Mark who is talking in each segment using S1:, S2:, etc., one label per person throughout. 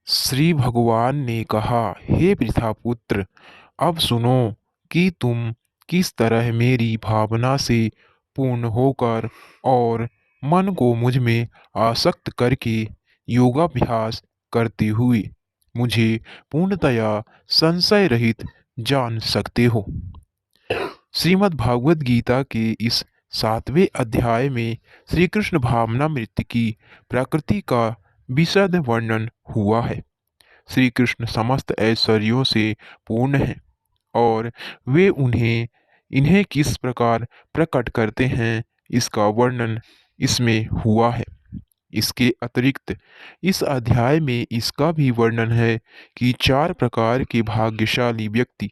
S1: श्री भगवान ने कहा, हे पृथापुत्र, अब सुनो कि तुम किस तरह मेरी भावना से पूर्ण होकर और मन को मुझ में आसक्त करके योगाभ्यास करते हुए मुझे पूर्णतया संशय रहित जान सकते हो। श्रीमद् भागवत गीता के इस 7वें अध्याय में श्री कृष्ण भावनामृत की प्रकृति का विशद वर्णन हुआ है। श्री कृष्ण समस्त ऐश्वर्यों से पूर्ण हैं और वे इन्हें किस प्रकार प्रकट करते हैं, इसका वर्णन इसमें हुआ है। इसके अतिरिक्त इस अध्याय में इसका भी वर्णन है कि 4 प्रकार के भाग्यशाली व्यक्ति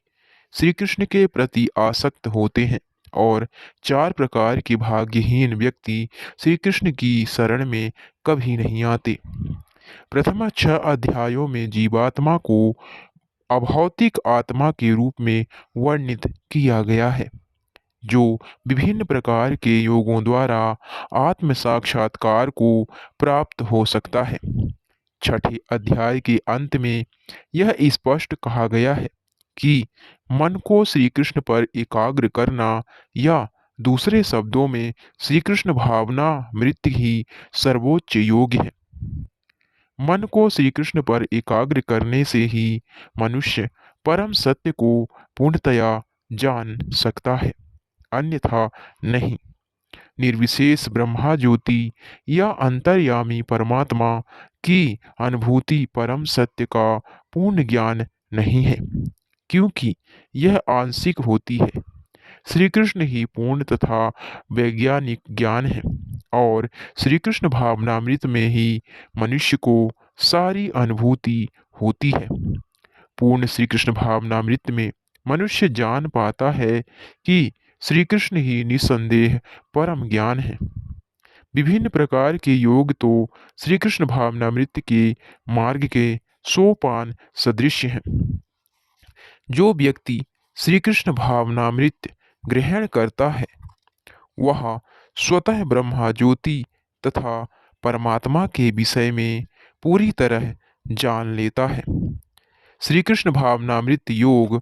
S1: श्री कृष्ण के प्रति आसक्त होते हैं और 4 प्रकार के भाग्यहीन व्यक्ति श्री कृष्ण की शरण में कभी नहीं आते। प्रथम 6 अध्यायों में जीवात्मा को अभौतिक आत्मा के रूप में वर्णित किया गया है, जो विभिन्न प्रकार के योगों द्वारा आत्म साक्षात्कार को प्राप्त हो सकता है। 6ठे अध्याय के अंत में यह स्पष्ट कहा गया है कि मन को श्री कृष्ण पर एकाग्र करना, या दूसरे शब्दों में श्री कृष्ण भावना मृत ही सर्वोच्च योग है। मन को श्री कृष्ण पर एकाग्र करने से ही मनुष्य परम सत्य को पूर्णतया जान सकता है, अन्यथा नहीं। निर्विशेष ब्रह्मा ज्योति या अंतर्यामी परमात्मा की अनुभूति परम सत्य का पूर्ण ज्ञान नहीं है, क्योंकि यह आंशिक होती है। श्री कृष्ण ही पूर्ण तथा वैज्ञानिक ज्ञान है और श्री कृष्ण भावनामृत में ही मनुष्य को सारी अनुभूति होती है। पूर्ण श्री कृष्ण भावनामृत में मनुष्य जान पाता है कि श्री कृष्ण ही निस्संदेह परम ज्ञान है। विभिन्न प्रकार के योग तो श्री कृष्ण भावनामृत के मार्ग के सोपान सदृश हैं। जो व्यक्ति श्री कृष्ण भावनामृत ग्रहण करता है, वह स्वतः ब्रह्मा ज्योति तथा परमात्मा के विषय में पूरी तरह जान लेता है। श्री कृष्ण भावनामृत योग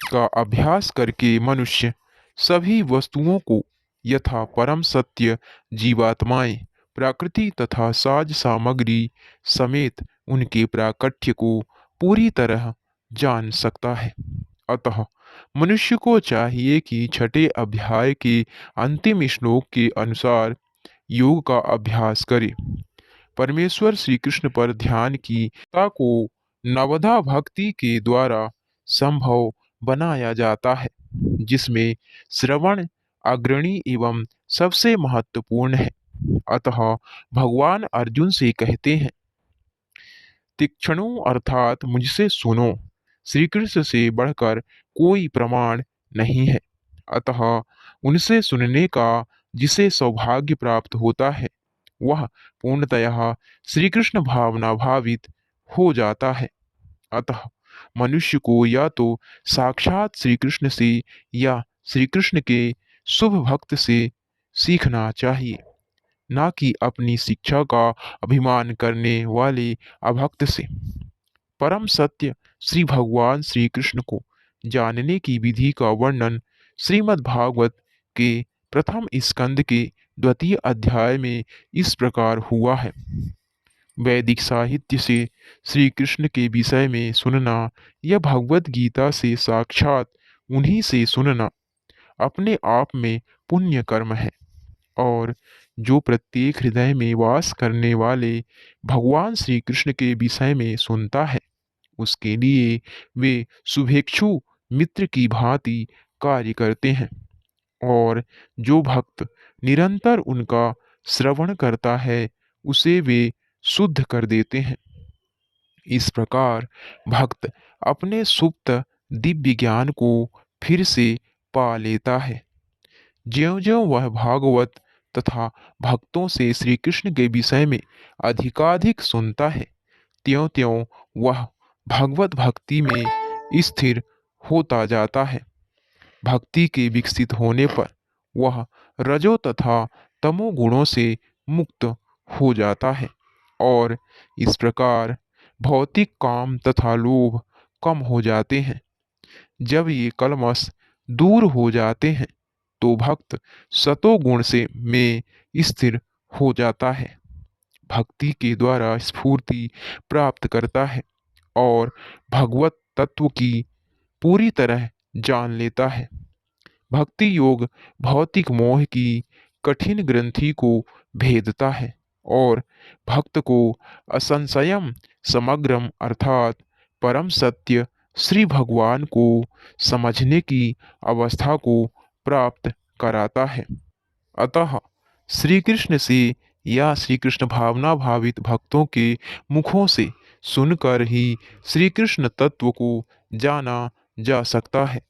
S1: का अभ्यास करके मनुष्य सभी वस्तुओं को यथा परम सत्य, जीवात्माएं, प्रकृति तथा साज सामग्री समेत उनके प्राकट्य को पूरी तरह जान सकता है। अतः मनुष्य को चाहिए कि 6ठे अध्याय के अंतिम श्लोक के अनुसार योग का अभ्यास करे। परमेश्वर श्री कृष्ण पर ध्यान की ता को नवधा भक्ति के द्वारा संभव बनाया जाता है, जिसमें श्रवण अग्रणी एवं सबसे महत्वपूर्ण है। अतः भगवान अर्जुन से कहते हैं, तीक्ष्णों अर्थात मुझसे सुनो, श्री कृष्ण से बढ़कर कोई प्रमाण नहीं है। अतः उनसे सुनने का जिसे सौभाग्य प्राप्त होता है, वह पूर्णतः श्री कृष्ण भावना भावित हो जाता है। अतः मनुष्य को या तो साक्षात श्री कृष्ण से या श्री कृष्ण के शुभ भक्त से सीखना चाहिए, ना कि अपनी शिक्षा का अभिमान करने वाले अभक्त से। परम सत्य श्री भगवान श्री कृष्ण को जानने की विधि का वर्णन श्रीमद् भागवत के प्रथम स्कंद के 2य अध्याय में इस प्रकार हुआ है। वैदिक साहित्य से श्री कृष्ण के विषय में सुनना या भगवत गीता से साक्षात उन्हीं से सुनना अपने आप में पुण्य कर्म है, और जो प्रत्येक हृदय में वास करने वाले भगवान श्री कृष्ण के विषय में सुनता है, उसके लिए वे शुभेच्छु मित्र की भांति कार्य करते हैं। और जो भक्त निरंतर उनका श्रवण करता है, उसे वे शुद्ध कर देते हैं। इस प्रकार भक्त अपने सुप्त दिव्य ज्ञान को फिर से पा लेता है। ज्यों-ज्यों वह भागवत तथा भक्तों से श्री कृष्ण के विषय में अधिकाधिक सुनता है, त्यों-त्यों वह भगवत भक्ति में स्थिर होता जाता है। भक्ति के विकसित होने पर वह रजो तथा तमो गुणों से मुक्त हो जाता है और इस प्रकार भौतिक काम तथा लोभ कम हो जाते हैं। जब ये कलमश दूर हो जाते हैं तो भक्त सतोगुण से में स्थिर हो जाता है, भक्ति के द्वारा स्फूर्ति प्राप्त करता है और भगवत तत्व की पूरी तरह जान लेता है। भक्ति योग भौतिक मोह की कठिन ग्रंथि को भेदता है और भक्त को असंशयम समग्रम अर्थात परम सत्य श्री भगवान को समझने की अवस्था को प्राप्त कराता है। अतः श्री कृष्ण से या श्री कृष्ण भावना भावित भक्तों के मुखों से सुनकर ही श्री कृष्ण तत्व को जाना जा सकता है।